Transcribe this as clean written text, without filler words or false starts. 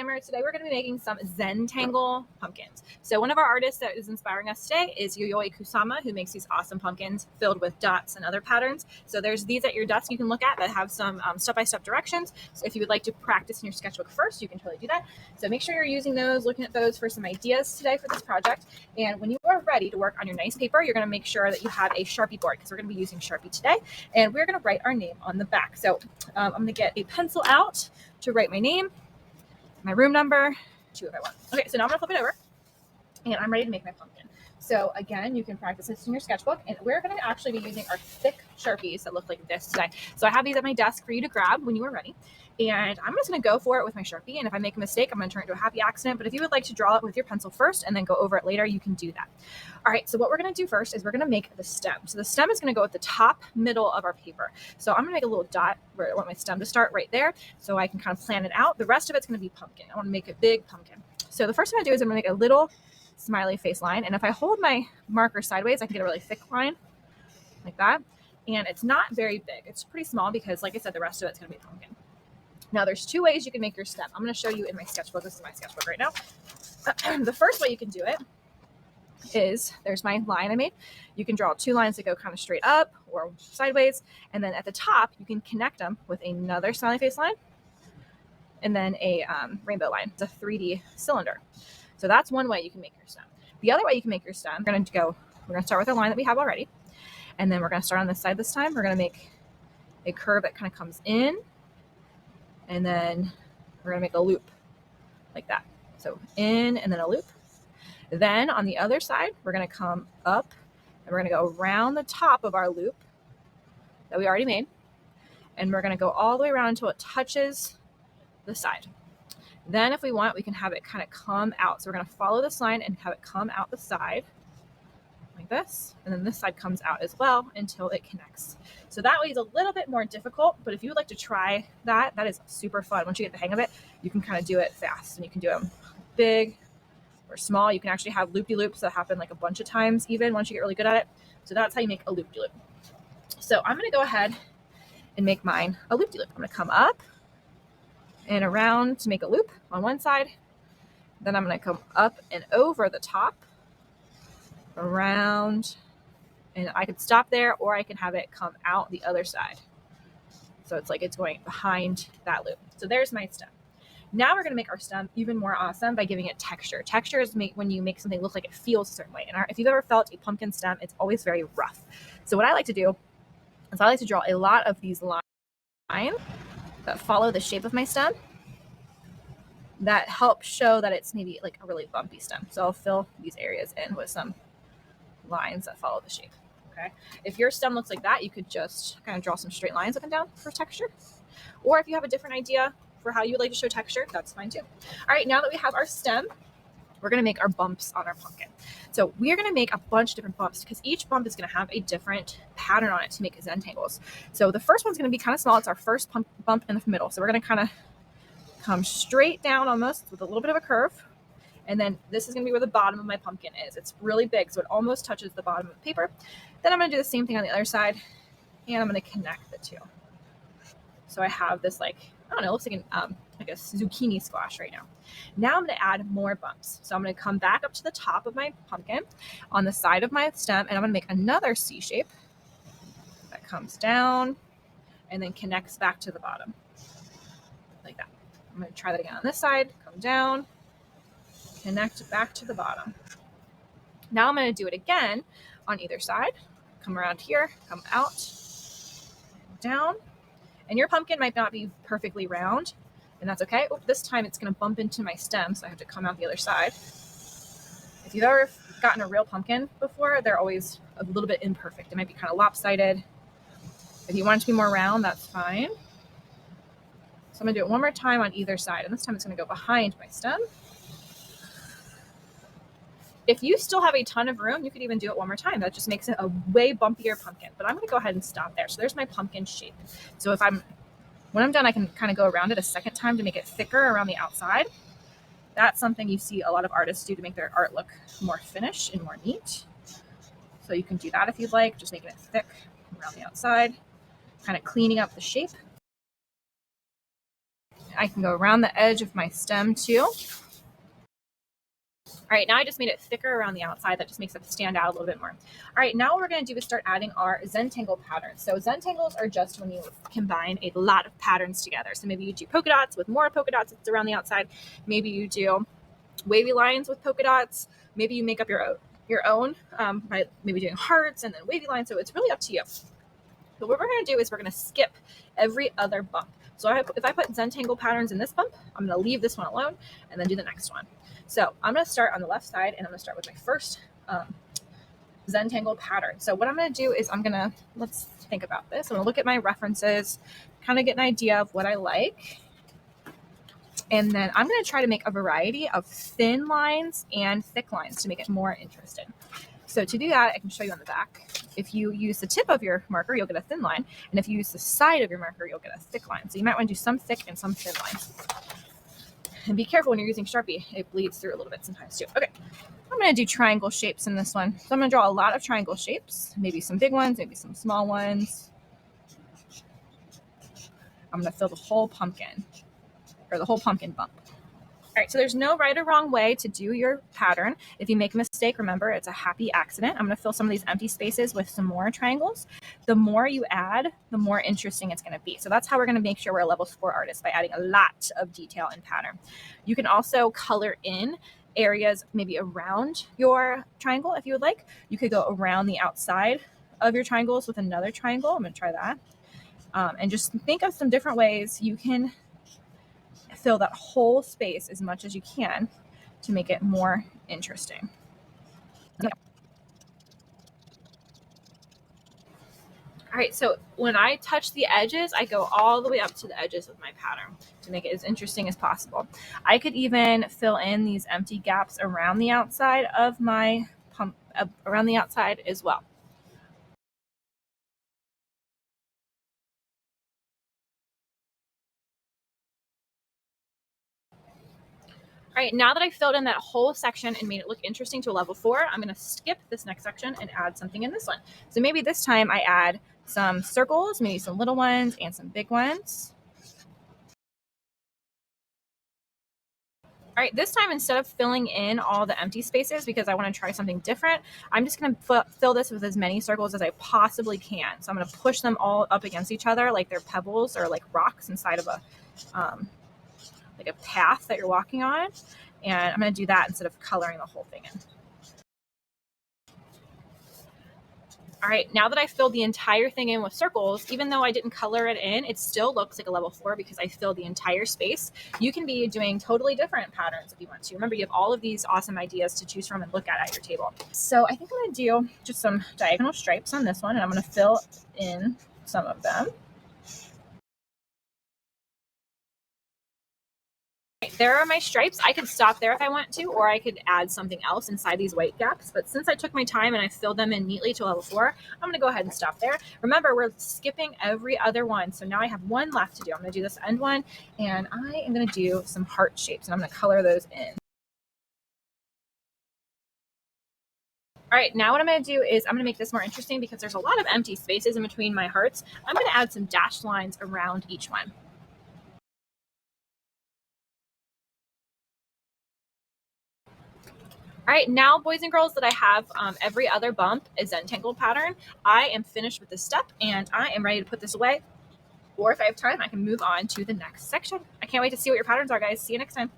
Primer. Today we're going to be making some Zentangle pumpkins. So one of our artists that is inspiring us today is Yayoi Kusama, who makes these awesome pumpkins filled with dots and other patterns. So there's these at your desk you can look at that have some step-by-step directions. So if you would like to practice in your sketchbook first, you can totally do that. So make sure you're using those, looking at those for some ideas today for this project. And when you are ready to work on your nice paper, you're going to make sure that you have a Sharpie board because we're going to be using Sharpie today. And we're going to write our name on the back. So I'm going to get a pencil out to write my name, my room number, 2 if I want. Okay, so now I'm gonna flip it over and I'm ready to make my pumpkin. So again, you can practice this in your sketchbook, and we're gonna actually be using our thick Sharpies that look like this today. So I have these at my desk for you to grab when you are ready. And I'm just gonna go for it with my Sharpie, and if I make a mistake, I'm gonna turn it into a happy accident. But if you would like to draw it with your pencil first and then go over it later, you can do that. All right, so what we're gonna do first is we're gonna make the stem. So the stem is gonna go at the top middle of our paper. So I'm gonna make a little dot where I want my stem to start right there so I can kind of plan it out. The rest of it's gonna be pumpkin. I wanna make a big pumpkin. So the first thing I do is I'm gonna make a little smiley face line. And if I hold my marker sideways, I can get a really thick line like that. And it's not very big. It's pretty small because, like I said, the rest of it's gonna be pumpkin. Now there's 2 ways you can make your stem. I'm going to show you in my sketchbook. This is my sketchbook right now. The first way you can do it is, there's my line I made. You can draw 2 lines that go kind of straight up or sideways. And then at the top, you can connect them with another smiley face line and then a rainbow line. It's a 3D cylinder. So that's one way you can make your stem. The other way you can make your stem, we're going to start with a line that we have already. And then we're going to start on this side this time. We're going to make a curve that kind of comes in. And then we're going to make a loop like that. So in and then a loop. Then on the other side, we're going to come up and we're going to go around the top of our loop that we already made. And we're going to go all the way around until it touches the side. Then if we want, we can have it kind of come out. So we're going to follow this line and have it come out the side like this. And then this side comes out as well until it connects. So that way is a little bit more difficult, but if you would like to try that, that is super fun. Once you get the hang of it, you can kind of do it fast, and you can do them big or small. You can actually have loop-de-loops that happen like a bunch of times even once you get really good at it. So that's how you make a loop-de-loop. So I'm going to go ahead and make mine a loop-de-loop. I'm going to come up and around to make a loop on one side. Then I'm going to come up and over the top, around, and I could stop there, or I can have it come out the other side. So it's like it's going behind that loop. So there's my stem. Now we're going to make our stem even more awesome by giving it texture. Texture is when you make something look like it feels a certain way. And if you've ever felt a pumpkin stem, it's always very rough. So what I like to do is I like to draw a lot of these lines that follow the shape of my stem that help show that it's maybe like a really bumpy stem. So I'll fill these areas in with some lines that follow the shape. Okay. If your stem looks like that, you could just kind of draw some straight lines up and down for texture. Or if you have a different idea for how you would like to show texture, that's fine too. All right, now that we have our stem, we're going to make our bumps on our pumpkin. So we're going to make a bunch of different bumps because each bump is going to have a different pattern on it to make Zentangles. So the first one's going to be kind of small. It's our first bump in the middle. So we're going to kind of come straight down almost with a little bit of a curve. And then this is going to be where the bottom of my pumpkin is. It's really big, so it almost touches the bottom of the paper. Then I'm going to do the same thing on the other side, and I'm going to connect the two. So I have this, like, I don't know, it looks like a zucchini squash right now. Now I'm going to add more bumps. So I'm going to come back up to the top of my pumpkin on the side of my stem, and I'm going to make another C shape that comes down and then connects back to the bottom like that. I'm going to try that again on this side, come down, connect back to the bottom. Now I'm going to do it again on either side. Come around here, come out, down. And your pumpkin might not be perfectly round, and that's okay. Oh, this time it's going to bump into my stem, so I have to come out the other side. If you've ever gotten a real pumpkin before, they're always a little bit imperfect. It might be kind of lopsided. If you want it to be more round, that's fine. So I'm going to do it one more time on either side, and this time it's going to go behind my stem. If you still have a ton of room, you could even do it one more time. That just makes it a way bumpier pumpkin. But I'm going to go ahead and stop there. So there's my pumpkin shape. So when I'm done, I can kind of go around it a second time to make it thicker around the outside. That's something you see a lot of artists do to make their art look more finished and more neat. So you can do that if you'd like, just making it thick around the outside, kind of cleaning up the shape. I can go around the edge of my stem too. All right, now I just made it thicker around the outside. That just makes it stand out a little bit more. All right, now what we're going to do is start adding our Zentangle patterns. So Zentangles are just when you combine a lot of patterns together. So maybe you do polka dots with more polka dots around the outside. Maybe you do wavy lines with polka dots. Maybe you make up your own by maybe doing hearts and then wavy lines. So it's really up to you. But what we're going to do is we're going to skip every other bump. So if I put Zentangle patterns in this bump, I'm going to leave this one alone and then do the next one. So I'm going to start on the left side, and I'm going to start with my first Zentangle pattern. So what I'm going to do is let's think about this. I'm going to look at my references, kind of get an idea of what I like. And then I'm going to try to make a variety of thin lines and thick lines to make it more interesting. So to do that, I can show you on the back. If you use the tip of your marker, you'll get a thin line. And if you use the side of your marker, you'll get a thick line. So you might want to do some thick and some thin lines. And be careful when you're using Sharpie. It bleeds through a little bit sometimes too. Okay, I'm going to do triangle shapes in this one. So I'm going to draw a lot of triangle shapes, maybe some big ones, maybe some small ones. I'm going to fill the whole pumpkin, or the whole pumpkin bump. All right, so there's no right or wrong way to do your pattern. If you make a mistake, remember, it's a happy accident. I'm going to fill some of these empty spaces with some more triangles. The more you add, the more interesting it's going to be. So that's how we're going to make sure we're a level 4 artist, by adding a lot of detail and pattern. You can also color in areas maybe around your triangle if you would like. You could go around the outside of your triangles with another triangle. I'm going to try that. And just think of some different ways you can fill that whole space as much as you can to make it more interesting. All right, so when I touch the edges, I go all the way up to the edges with my pattern to make it as interesting as possible. I could even fill in these empty gaps around the outside of my pump, around the outside as well. All right, now that I filled in that whole section and made it look interesting to a level 4, I'm going to skip this next section and add something in this one. So maybe this time I add some circles, maybe some little ones and some big ones. All right, this time, instead of filling in all the empty spaces because I want to try something different, I'm just going to fill this with as many circles as I possibly can. So I'm going to push them all up against each other like they're pebbles or like rocks inside of a like a path that you're walking on. And I'm going to do that instead of coloring the whole thing in. All right, now that I filled the entire thing in with circles, even though I didn't color it in, it still looks like a level 4 because I filled the entire space. You can be doing totally different patterns if you want to. Remember, you have all of these awesome ideas to choose from and look at your table. So I think I'm going to do just some diagonal stripes on this one, and I'm going to fill in some of them. There are my stripes. I could stop there if I want to, or I could add something else inside these white gaps. But since I took my time and I filled them in neatly to level 4, I'm going to go ahead and stop there. Remember, we're skipping every other one. So now I have one left to do. I'm going to do this end one, and I am going to do some heart shapes, and I'm going to color those in. All right, now what I'm going to do is I'm going to make this more interesting because there's a lot of empty spaces in between my hearts. I'm going to add some dashed lines around each one. All right, now boys and girls that I have every other bump is Zentangle pattern. I am finished with this step and I am ready to put this away. Or if I have time, I can move on to the next section. I can't wait to see what your patterns are, guys. See you next time.